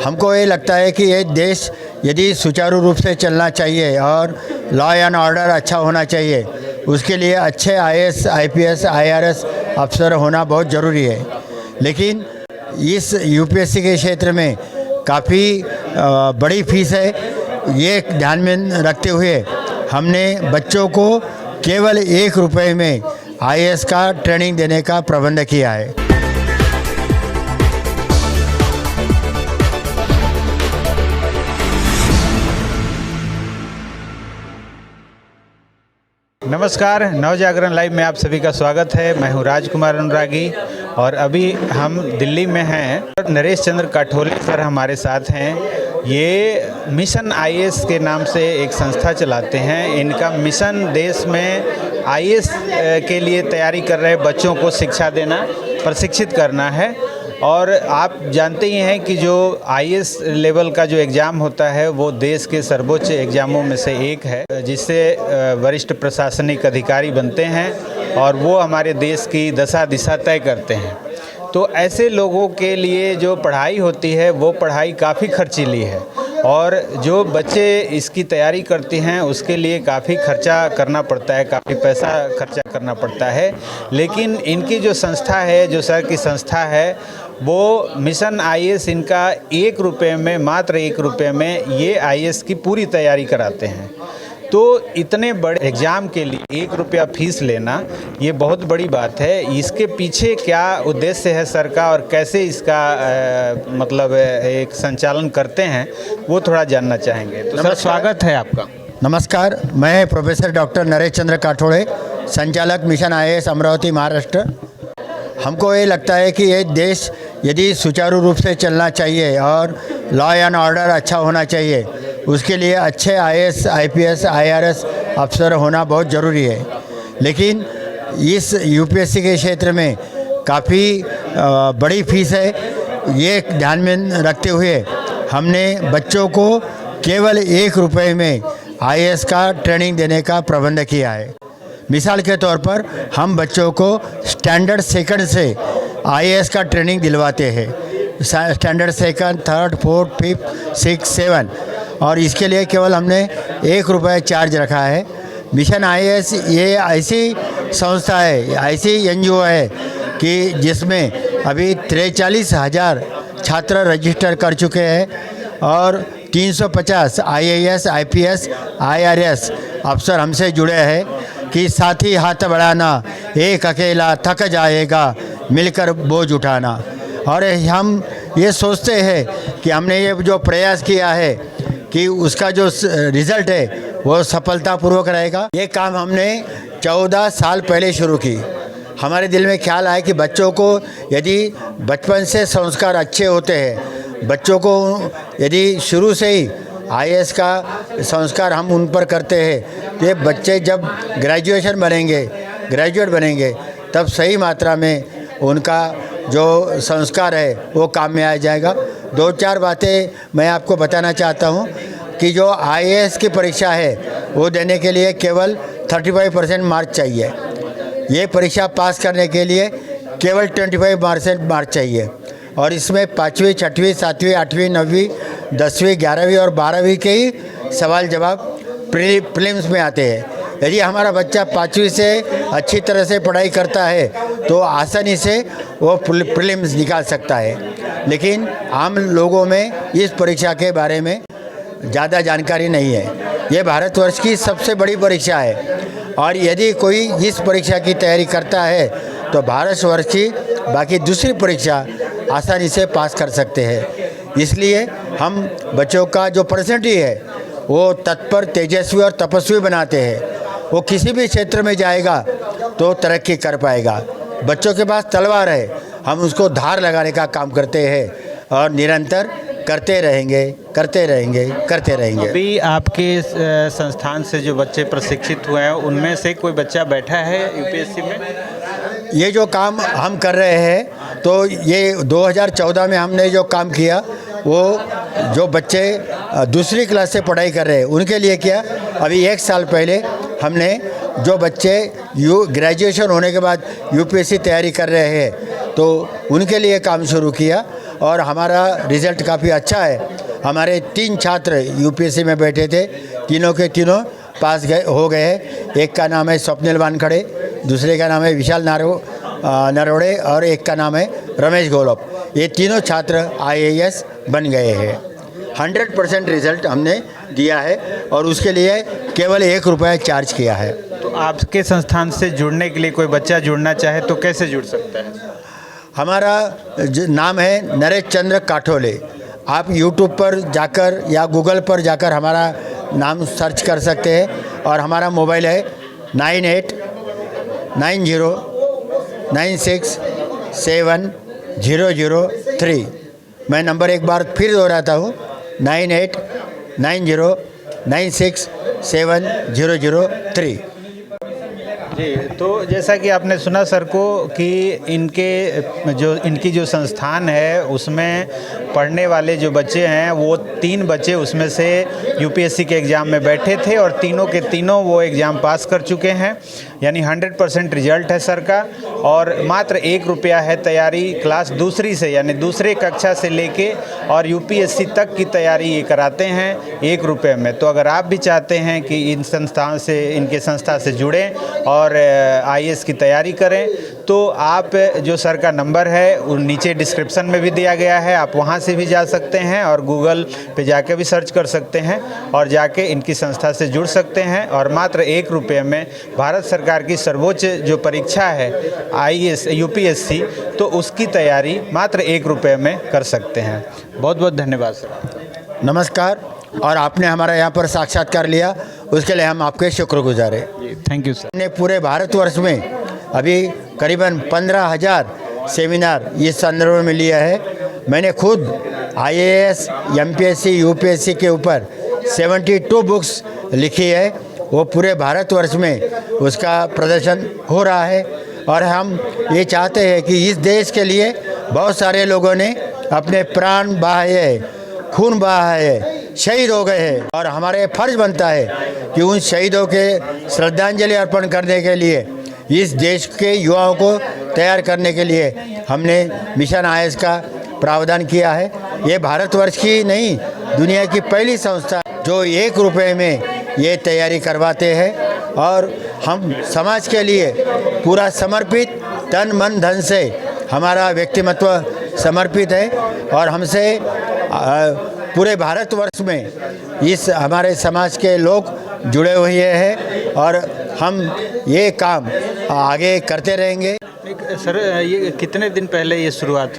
हमको ये लगता है कि ये देश यदि सुचारू रूप से चलना चाहिए और लॉ एंड ऑर्डर अच्छा होना चाहिए, उसके लिए अच्छे आईएएस, आईपीएस, आईआरएस अफसर होना बहुत ज़रूरी है। लेकिन इस यूपीएससी के क्षेत्र में काफ़ी बड़ी फीस है। ये ध्यान में रखते हुए हमने बच्चों को केवल 1 रुपये में आईएएस का ट्रेनिंग देने का प्रबंध किया है। नमस्कार, नवजागरण लाइव में आप सभी का स्वागत है। मैं हूं राजकुमार अनुरागी और अभी हम दिल्ली में हैं। नरेश चंद्र काठोले सर हमारे साथ हैं। ये मिशन आईएएस के नाम से एक संस्था चलाते हैं। इनका मिशन देश में आईएएस के लिए तैयारी कर रहे बच्चों को शिक्षा देना, प्रशिक्षित करना है। और आप जानते ही हैं कि जो आईएएस लेवल का जो एग्ज़ाम होता है वो देश के सर्वोच्च एग्ज़ामों में से एक है, जिससे वरिष्ठ प्रशासनिक अधिकारी बनते हैं और वो हमारे देश की दशा दिशा तय करते हैं। तो ऐसे लोगों के लिए जो पढ़ाई होती है वो पढ़ाई काफ़ी खर्चीली है और जो बच्चे इसकी तैयारी करते हैं उसके लिए काफ़ी खर्चा करना पड़ता है, काफ़ी पैसा खर्चा करना पड़ता है। लेकिन इनकी जो संस्था है, जो सर की संस्था है, वो मिशन आईएएस इनका 1 रुपये में, मात्र 1 रुपये में ये आईएएस की पूरी तैयारी कराते हैं। तो इतने बड़े एग्ज़ाम के लिए 1 रुपया फीस लेना ये बहुत बड़ी बात है। इसके पीछे क्या उद्देश्य है सर का और कैसे इसका मतलब एक संचालन करते हैं वो थोड़ा जानना चाहेंगे। तो सर स्वागत है आपका। नमस्कार, मैं प्रोफेसर डॉक्टर नरेश चंद्र काठोले, संचालक मिशन आईएएस अमरावती, महाराष्ट्र। हमको ये लगता है कि ये देश यदि सुचारू रूप से चलना चाहिए और लॉ एंड ऑर्डर अच्छा होना चाहिए, उसके लिए अच्छे आईएएस, आईपीएस, आईआरएस अफसर होना बहुत ज़रूरी है। लेकिन इस यूपीएससी के क्षेत्र में काफ़ी बड़ी फीस है। ये ध्यान में रखते हुए हमने बच्चों को केवल 1 रुपये में आईएएस का ट्रेनिंग देने का प्रबंध किया है। मिसाल के तौर पर हम बच्चों को स्टैंडर्ड सेकंड से आईएएस का ट्रेनिंग दिलवाते हैं। Standard second, third, fourth, fifth, 6, 7 और इसके लिए केवल हमने 1 रुपये चार्ज रखा है। मिशन आईएएस ये ऐसी संस्था है, ऐसी एनजीओ है कि जिसमें अभी 43,000 छात्र रजिस्टर कर चुके हैं और 350 आईएएस, आईपीएस, आईआरएस अफसर हमसे जुड़े हैं कि साथी हाथ बढ़ाना, एक अकेला थक जाएगा, मिलकर बोझ उठाना। और हम ये सोचते हैं कि हमने ये जो प्रयास किया है कि उसका जो रिज़ल्ट है वो सफलतापूर्वक रहेगा। ये काम हमने 14 साल पहले शुरू की। हमारे दिल में ख्याल आया कि बच्चों को यदि बचपन से संस्कार अच्छे होते हैं, बच्चों को यदि शुरू से ही आईएएस का संस्कार हम उन पर करते हैं, तो ये बच्चे जब ग्रेजुएट बनेंगे तब सही मात्रा में उनका जो संस्कार है वो काम में आ जाएगा। 2-4 बातें मैं आपको बताना चाहता हूँ कि जो आईएएस की परीक्षा है वो देने के लिए केवल 35% मार्क्स चाहिए। ये परीक्षा पास करने के लिए केवल 25% मार्क्स चाहिए और इसमें 5वीं, 6वीं, 7वीं, 8वीं, 9वीं, 10वीं, 11वीं और 12वीं के ही सवाल जवाब प्रीलिम्स में आते हैं। यदि हमारा बच्चा 5वीं से अच्छी तरह से पढ़ाई करता है तो आसानी से वो प्रीलिम्स निकाल सकता है। लेकिन आम लोगों में इस परीक्षा के बारे में ज़्यादा जानकारी नहीं है। ये भारतवर्ष की सबसे बड़ी परीक्षा है और यदि कोई इस परीक्षा की तैयारी करता है तो भारतवर्ष की बाकी दूसरी परीक्षा आसानी से पास कर सकते हैं। इसलिए हम बच्चों का जो परसेंटेज है वो तत्पर, तेजस्वी और तपस्वी बनाते हैं। वो किसी भी क्षेत्र में जाएगा तो तरक्की कर पाएगा। बच्चों के पास तलवार है, हम उसको धार लगाने का काम करते हैं और निरंतर करते रहेंगे। अभी आपके संस्थान से जो बच्चे प्रशिक्षित हुए हैं उनमें से कोई बच्चा बैठा है यूपीएससी में? ये जो काम हम कर रहे हैं तो ये 2014 में हमने जो काम किया वो जो बच्चे दूसरी क्लास से पढ़ाई कर रहे हैं उनके लिए किया। अभी 1 साल पहले हमने जो बच्चे ग्रेजुएशन होने के बाद यूपीएससी तैयारी कर रहे हैं तो उनके लिए काम शुरू किया और हमारा रिज़ल्ट काफ़ी अच्छा है। हमारे 3 छात्र यूपीएससी में बैठे थे, तीनों के तीनों पास हो गए हैं। एक का नाम है स्वप्निल वानखड़े, दूसरे का नाम है विशाल नरोड़े और एक का नाम है रमेश गोलप। ये तीनों छात्र IAS बन गए हैं। 100% रिज़ल्ट हमने दिया है और उसके लिए केवल 1 रुपया चार्ज किया है। तो आपके संस्थान से जुड़ने के लिए कोई बच्चा जुड़ना चाहे तो कैसे जुड़ सकता है? हमारा नाम है नरेश चंद्र काठोले। आप यूट्यूब पर जाकर या गूगल पर जाकर हमारा नाम सर्च कर सकते हैं और हमारा मोबाइल है 9890967003। मैं नंबर एक बार फिर दोहराता हूँ, 9890967003। जी, तो जैसा कि आपने सुना सर को कि इनकी जो संस्थान है उसमें पढ़ने वाले जो बच्चे हैं वो 3 बच्चे उसमें से यूपीएससी के एग्ज़ाम में बैठे थे और तीनों के तीनों वो एग्ज़ाम पास कर चुके हैं। यानी 100% रिजल्ट है सर का। और मात्र 1 रुपया है तैयारी क्लास दूसरी से, यानी दूसरे कक्षा से लेके और यूपीएससी तक की तैयारी ये कराते हैं 1 रुपये में। तो अगर आप भी चाहते हैं कि इनके संस्था से जुड़ें और IAS की तैयारी करें तो आप जो सर का नंबर है वो नीचे डिस्क्रिप्शन में भी दिया गया है, आप वहाँ से भी जा सकते हैं और गूगल पे जाके भी सर्च कर सकते हैं और जाके इनकी संस्था से जुड़ सकते हैं। और मात्र 1 रुपये में भारत सरकार की सर्वोच्च जो परीक्षा है IAS UPSC, तो उसकी तैयारी मात्र 1 रुपये में कर सकते हैं। बहुत बहुत धन्यवाद सर। नमस्कार। और आपने हमारा यहाँ पर साक्षात्कार लिया उसके लिए हम आपके शुक्रगुजार हैं। Thank you sir. हमने पूरे भारतवर्ष में अभी करीबन 15,000 सेमिनार इस संदर्भ में लिया है। मैंने खुद IAS MPSC UPSC के ऊपर 72 बुक्स लिखी है। वो पूरे भारतवर्ष में उसका प्रदर्शन हो रहा है और हम ये चाहते हैं कि इस देश के लिए बहुत सारे लोगों ने अपने प्राण बहाए, खून बहाए, शहीद हो गए हैं और हमारे फर्ज बनता है कि उन शहीदों के श्रद्धांजलि अर्पण करने के लिए, इस देश के युवाओं को तैयार करने के लिए हमने मिशन IAS का प्रावधान किया है। ये भारतवर्ष की नहीं, दुनिया की पहली संस्था जो 1 रुपये में ये तैयारी करवाते हैं और हम समाज के लिए पूरा समर्पित, तन मन धन से हमारा व्यक्तिमत्व समर्पित है और हमसे पूरे भारतवर्ष में इस हमारे समाज के लोग जुड़े हुए हैं और हम ये काम आगे करते रहेंगे। सर, ये कितने दिन पहले ये शुरुआत?